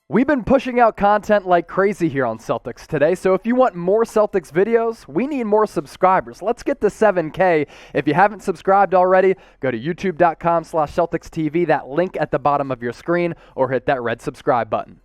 We've been pushing out content like crazy here on Celtics Today, so if you want more Celtics videos, we need more subscribers. Let's get to 7K. If you haven't subscribed already, go to youtube.com/CelticsTV, that link at the bottom of your screen, or hit that red subscribe button.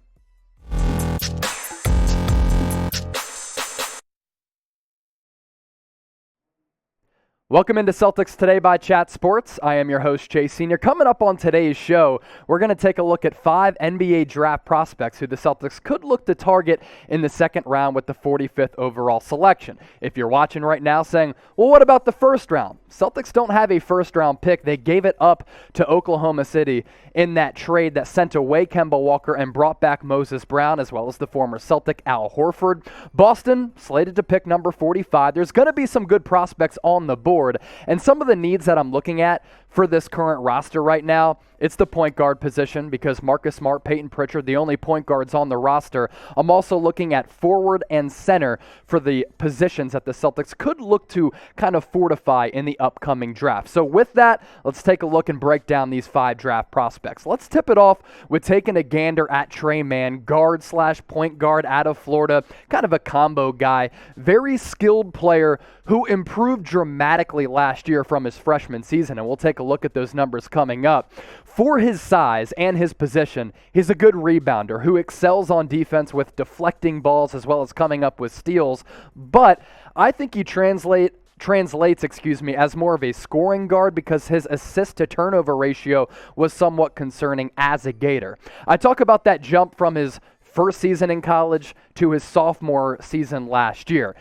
Welcome into Celtics Today by Chat Sports. I am your host, Chase Sr. Coming up on today's show, we're going to take a look at 5 NBA draft prospects who the Celtics could look to target in the second round with the 45th overall selection. If you're watching right now saying, well, what about the first round? Celtics don't have a first round pick. They gave it up to Oklahoma City in that trade that sent away Kemba Walker and brought back Moses Brown, as well as the former Celtic Al Horford. Boston slated to pick number 45. There's going to be some good prospects on the board. And some of the needs that I'm looking at for this current roster right now, it's the point guard position because Marcus Smart, Peyton Pritchard, the only point guards on the roster. I'm also looking at forward and center for the positions that the Celtics could look to kind of fortify in the upcoming draft. So with that, let's take a look and break down these 5 draft prospects. Let's tip it off with taking a gander at Tre Mann, guard/point guard out of Florida, kind of a combo guy, very skilled player who improved dramatically last year from his freshman season, and we'll take a look at those numbers coming up. For his size and his position, he's a good rebounder who excels on defense with deflecting balls as well as coming up with steals, but I think he translates as more of a scoring guard because his assist to turnover ratio was somewhat concerning as a Gator. I talk about that jump from his first season in college to his sophomore season last year.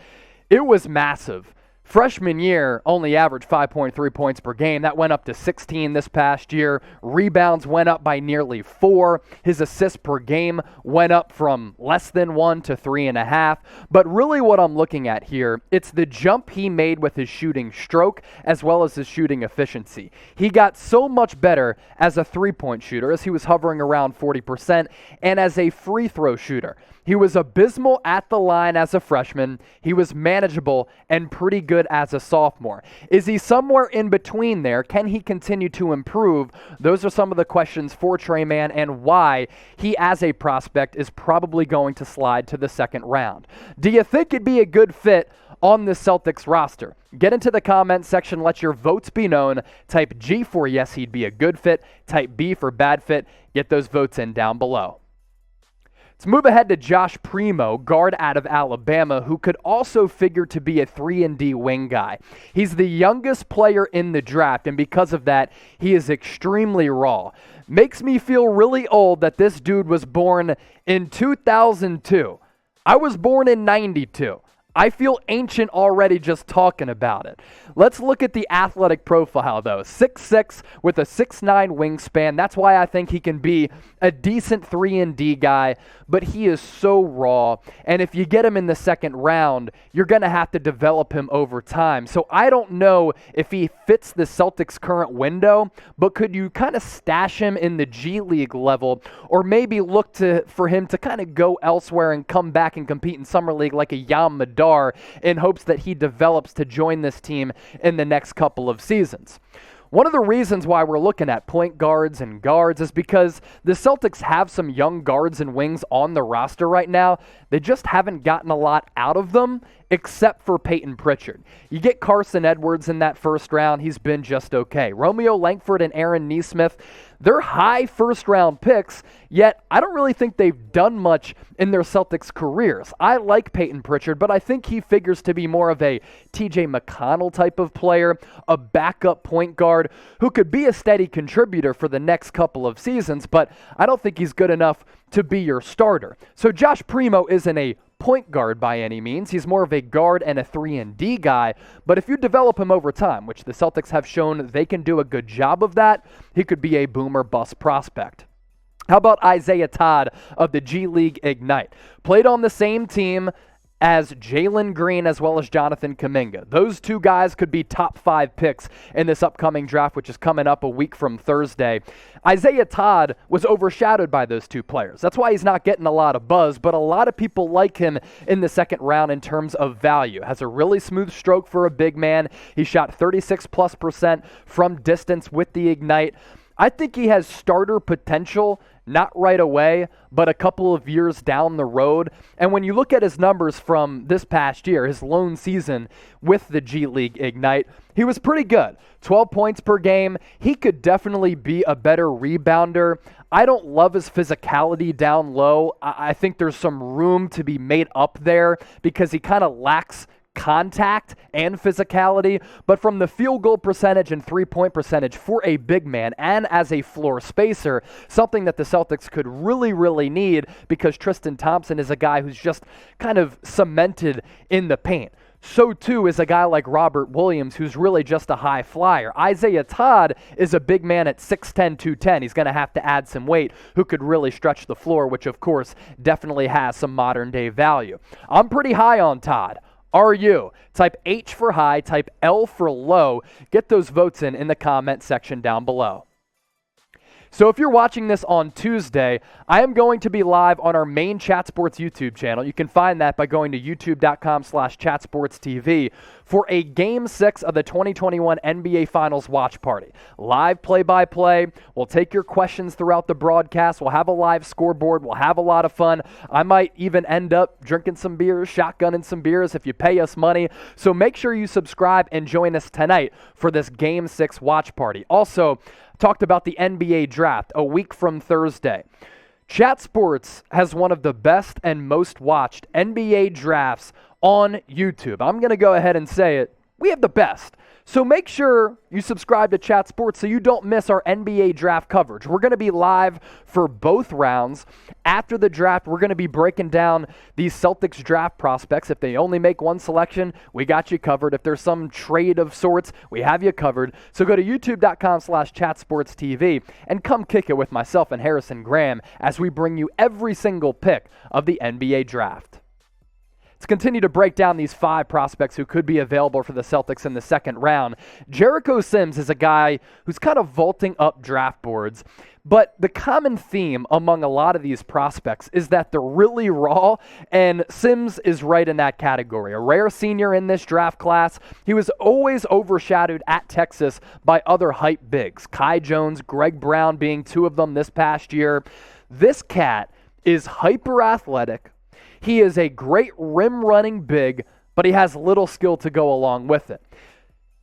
It was massive. Freshman year only averaged 5.3 points per game. That went up to 16 this past year. Rebounds went up by nearly 4. His assists per game went up from less than 1 to 3.5. But really what I'm looking at here, it's the jump he made with his shooting stroke as well as his shooting efficiency. He got so much better as a three-point shooter as he was hovering around 40% and as a free throw shooter. He was abysmal at the line as a freshman. He was manageable and pretty good as a sophomore. Is he somewhere in between there? Can he continue to improve? Those are some of the questions for Trey Mann and why he, as a prospect, is probably going to slide to the second round. Do you think it'd be a good fit on the Celtics roster? Get into the comment section. Let your votes be known. Type G for yes, he'd be a good fit. Type B for bad fit. Get those votes in down below. Let's move ahead to Josh Primo, guard out of Alabama, who could also figure to be a 3-and-D wing guy. He's the youngest player in the draft, and because of that, he is extremely raw. Makes me feel really old that this dude was born in 2002. I was born in 92. I feel ancient already just talking about it. Let's look at the athletic profile, though. 6'6", with a 6'9" wingspan. That's why I think he can be a decent 3-and-D guy, but he is so raw. And if you get him in the second round, you're going to have to develop him over time. So I don't know if he fits the Celtics' current window, but could you kind of stash him in the G League level, or maybe look for him to kind of go elsewhere and come back and compete in Summer League like a Yam Madar, in hopes that he develops to join this team in the next couple of seasons. One of the reasons why we're looking at point guards and guards is because the Celtics have some young guards and wings on the roster right now. They just haven't gotten a lot out of them, except for Peyton Pritchard. You get Carson Edwards in that first round, he's been just okay. Romeo Langford and Aaron Nesmith, they're high first-round picks, yet I don't really think they've done much in their Celtics careers. I like Peyton Pritchard, but I think he figures to be more of a TJ McConnell type of player, a backup point guard who could be a steady contributor for the next couple of seasons, but I don't think he's good enough to be your starter. So Josh Primo isn't a point guard by any means. He's more of a guard and a 3-and-D guy, but if you develop him over time, which the Celtics have shown they can do a good job of that, he could be a boom or bust prospect. How about Isaiah Todd of the G League Ignite? Played on the same team as Jalen Green as well as Jonathan Kuminga. Those two guys could be top 5 picks in this upcoming draft, which is coming up a week from Thursday. Isaiah Todd was overshadowed by those two players. That's why he's not getting a lot of buzz, but a lot of people like him in the second round in terms of value. Has a really smooth stroke for a big man. He shot 36+% from distance with the Ignite. I think he has starter potential, not right away, but a couple of years down the road. And when you look at his numbers from this past year, his lone season with the G League Ignite, he was pretty good. 12 points per game. He could definitely be a better rebounder. I don't love his physicality down low. I think there's some room to be made up there because he kind of lacks contact and physicality, but from the field goal percentage and three-point percentage for a big man and as a floor spacer, something that the Celtics could really need because Tristan Thompson is a guy who's just kind of cemented in the paint. So too is a guy like Robert Williams, who's really just a high flyer. Isaiah Todd is a big man at 6'10", 210. He's going to have to add some weight, who could really stretch the floor, which of course definitely has some modern day value. I'm pretty high on Todd. Are you? Type H for high, type L for low. Get those votes in the comment section down below. So if you're watching this on Tuesday, I am going to be live on our main Chat Sports YouTube channel. You can find that by going to youtube.com/chatsportstv for a Game 6 of the 2021 NBA Finals watch party. Live play-by-play. We'll take your questions throughout the broadcast. We'll have a live scoreboard. We'll have a lot of fun. I might even end up drinking some beers, shotgunning some beers if you pay us money. So make sure you subscribe and join us tonight for this Game 6 watch party. Also, talked about the NBA draft a week from Thursday. Chat Sports has one of the best and most watched NBA drafts on YouTube. I'm going to go ahead and say it. We have the best. So make sure you subscribe to Chat Sports so you don't miss our NBA draft coverage. We're going to be live for both rounds. After the draft, we're going to be breaking down these Celtics draft prospects. If they only make one selection, we got you covered. If there's some trade of sorts, we have you covered. So go to youtube.com/chatsportstv and come kick it with myself and Harrison Graham as we bring you every single pick of the NBA draft. Let's continue to break down these 5 prospects who could be available for the Celtics in the second round. Jericho Sims is a guy who's kind of vaulting up draft boards, but the common theme among a lot of these prospects is that they're really raw, and Sims is right in that category. A rare senior in this draft class, he was always overshadowed at Texas by other hype bigs. Kai Jones, Greg Brown being 2 of them this past year. This cat is hyper athletic. He is a great rim-running big, but he has little skill to go along with it.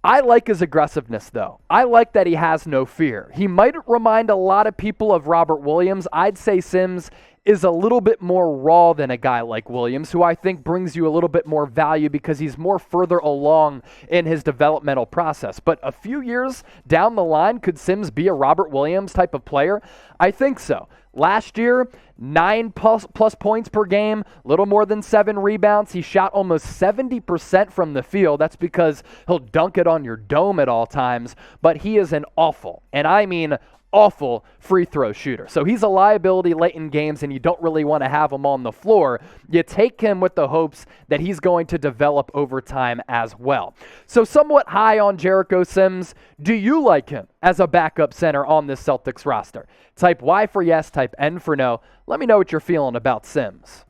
I like his aggressiveness, though. I like that he has no fear. He might remind a lot of people of Robert Williams. I'd say Sims is a little bit more raw than a guy like Williams, who I think brings you a little bit more value because he's more further along in his developmental process. But a few years down the line, could Sims be a Robert Williams type of player? I think so. Last year, 9 plus points per game, little more than 7 rebounds. He shot almost 70% from the field. That's because he'll dunk it on your dome at all times. But he is an awful, and I mean awful, free throw shooter. So he's a liability late in games, and you don't really want to have him on the floor. You take him with the hopes that he's going to develop over time as well. So somewhat high on Jericho Sims. Do you like him as a backup center on this Celtics roster? Type Y for yes, type N for no. Let me know what you're feeling about Sims.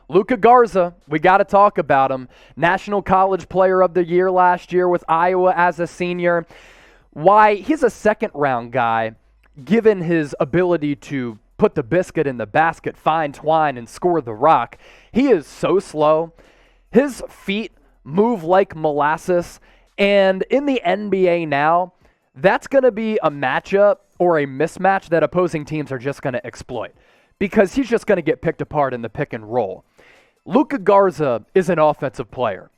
Luka Garza, we got to talk about him. National College Player of the Year last year with Iowa as a senior. Why? He's a second-round guy, given his ability to put the biscuit in the basket, find twine, and score the rock. He is so slow. His feet move like molasses. And in the NBA now, that's going to be a matchup or a mismatch that opposing teams are just going to exploit because he's just going to get picked apart in the pick and roll. Luka Garza is an offensive player.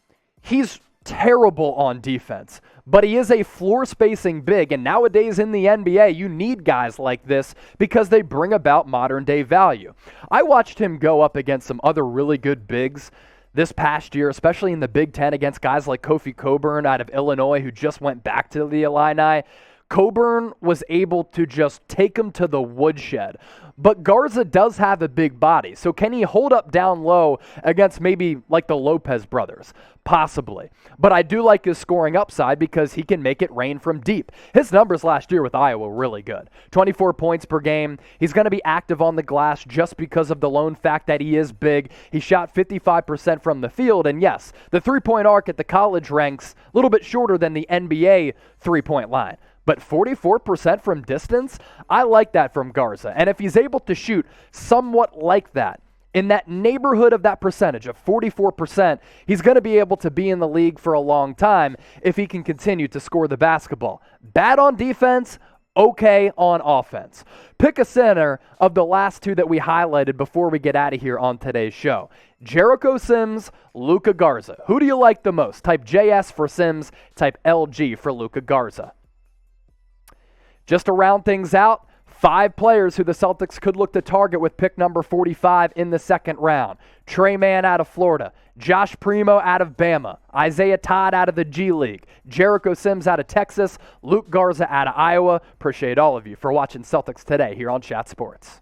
He's terrible on defense, but he is a floor spacing big, and nowadays in the NBA, you need guys like this because they bring about modern day value. I watched him go up against some other really good bigs this past year, especially in the Big Ten against guys like Kofi Cockburn out of Illinois who just went back to the Illini. Cockburn was able to just take him to the woodshed. But Garza does have a big body, so can he hold up down low against maybe like the Lopez brothers? Possibly. But I do like his scoring upside because he can make it rain from deep. His numbers last year with Iowa were really good. 24 points per game. He's going to be active on the glass just because of the lone fact that he is big. He shot 55% from the field, and yes, the three-point arc at the college ranks a little bit shorter than the NBA three-point line. But 44% from distance, I like that from Garza. And if he's able to shoot somewhat like that, in that neighborhood of that percentage of 44%, he's going to be able to be in the league for a long time if he can continue to score the basketball. Bad on defense, okay on offense. Pick a center of the last two that we highlighted before we get out of here on today's show. Jericho Sims, Luka Garza. Who do you like the most? Type JS for Sims, type LG for Luka Garza. Just to round things out, 5 players who the Celtics could look to target with pick number 45 in the second round. Trey Mann out of Florida, Josh Primo out of Bama, Isaiah Todd out of the G League, Jericho Sims out of Texas, Luka Garza out of Iowa. Appreciate all of you for watching Celtics Today here on Chat Sports.